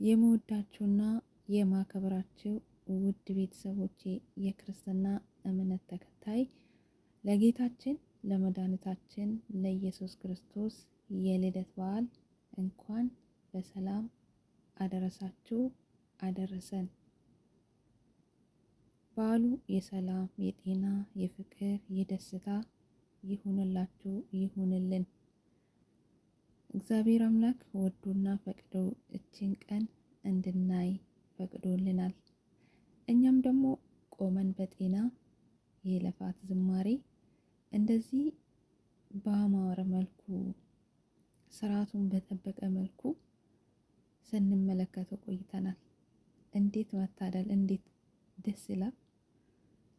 የምወዳችሁና የማከብራችሁ ውድ ቤተሰቦቼ የክርስትና እምነት ተከታይ ለጌታችን ለመድኃኒታችን ለኢየሱስ ክርስቶስ የልደት በዓል እንኳን በሰላም አደረሳችሁ አደረሰን። በዓሉ የሰላም፣ የጤና፣ የፍቅር፣ የደስታ ይሁንላችሁ ይሁንልን። እግዚአብሔር አምላክ ወዶና ፈቅዶ እችን ቀን እንድናይ ፈቅዶልናል። እኛም ደግሞ ቆመን በጤና የለፋት ዝማሬ እንደዚህ በአማረ መልኩ ስርዓቱን በጠበቀ መልኩ ስንመለከተው ቆይተናል። እንዴት መታደል! እንዴት ደስ ይላል!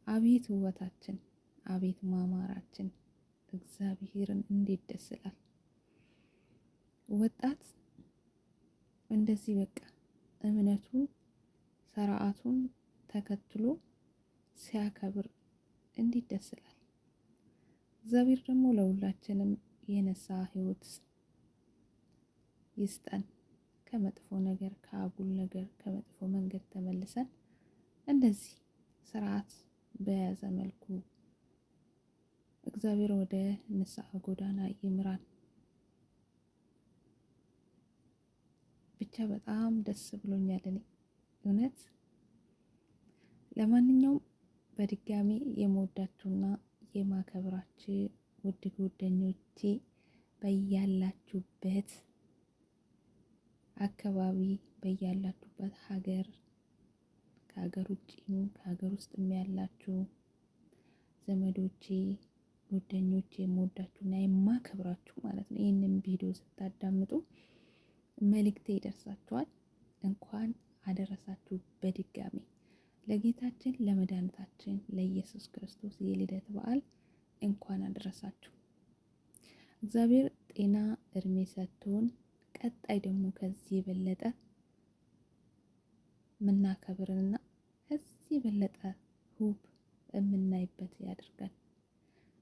አቤት ውበታችን! አቤት ማማራችን! እግዚአብሔርን እንዴት ደስ ይላል! ወጣት እንደዚህ በቃ እምነቱን ስርዓቱን ተከትሎ ሲያከብር እንዴት ደስ ይላል። እግዚአብሔር ደግሞ ለሁላችንም የነሳ ህይወት ይስጠን። ከመጥፎ ነገር ከአጉል ነገር ከመጥፎ መንገድ ተመልሰን እንደዚህ ስርዓት በያዘ መልኩ እግዚአብሔር ወደ ንስሐ ጎዳና ይምራን። ብቻ በጣም ደስ ብሎኛል እኔ እውነት። ለማንኛውም በድጋሚ የምወዳችሁና የማከብራችሁ ውድ ጓደኞቼ በያላችሁበት አካባቢ በያላችሁበት ሀገር ከሀገር ውጭም ከሀገር ውስጥም ያላችሁ ዘመዶቼ ጓደኞቼ የምወዳችሁና የማከብራችሁ ማለት ነው። ይህንን ቪዲዮ ስታዳምጡ መልእክቴ ይደርሳችኋል። እንኳን አደረሳችሁ በድጋሚ ለጌታችን ለመድኃኒታችን ለኢየሱስ ክርስቶስ የልደት በዓል እንኳን አደረሳችሁ። እግዚአብሔር ጤና እድሜ ሰጥቶን ቀጣይ ደግሞ ከዚህ የበለጠ ምናከብርና ከዚህ የበለጠ ውብ የምናይበት ያድርገን።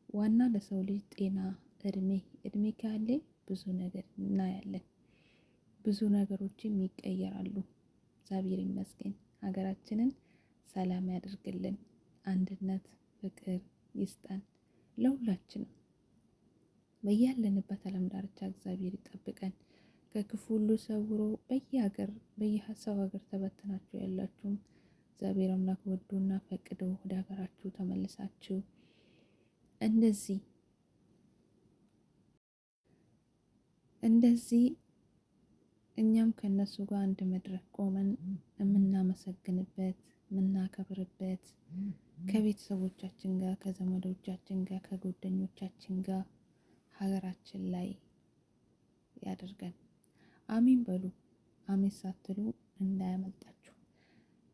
ዋና ለሰው ልጅ ጤና እድሜ ካለ ብዙ ነገር እናያለን። ብዙ ነገሮችም ይቀየራሉ። እግዚአብሔር ይመስገን። ሀገራችንን ሰላም ያደርግልን። አንድነት ፍቅር ይስጠን ለሁላችንም። በያለንበት ዓለም ዳርቻ እግዚአብሔር ይጠብቀን ከክፉ ሁሉ ሰውሮ። በየሰው ሀገር ተበትናችሁ ያላችሁም እግዚአብሔር አምላክ ወዶና ፈቅዶ ወደ ሀገራችሁ ተመልሳችሁ እንደዚህ እኛም ከነሱ ጋር አንድ መድረክ ቆመን የምናመሰግንበት የምናከብርበት ከቤተሰቦቻችን ጋር ከዘመዶቻችን ጋር ከጓደኞቻችን ጋር ሀገራችን ላይ ያደርገን። አሚን በሉ። አሜን ሳትሉ እንዳያመልጣችሁ።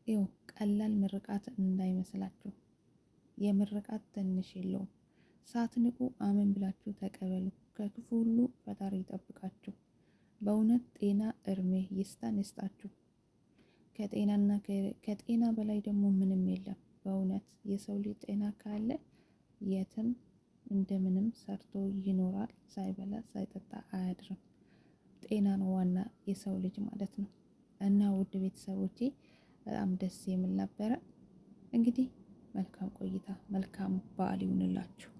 ይኸው ቀላል ምርቃት እንዳይመስላችሁ። የምርቃት ትንሽ የለውም። ሳትንቁ አሜን ብላችሁ ተቀበሉ። ከክፉ ሁሉ ፈጣሪ ይጠብቃችሁ። በእውነት ጤና እድሜ ይስጣችሁ። ከጤና በላይ ደግሞ ምንም የለም። በእውነት የሰው ልጅ ጤና ካለ የትም እንደምንም ሰርቶ ይኖራል። ሳይበላ ሳይጠጣ አያድርም። ጤና ነው ዋና የሰው ልጅ ማለት ነው። እና ውድ ቤተሰቦቼ በጣም ደስ የሚል ነበረ። እንግዲህ መልካም ቆይታ መልካም በዓል ይሁንላችሁ።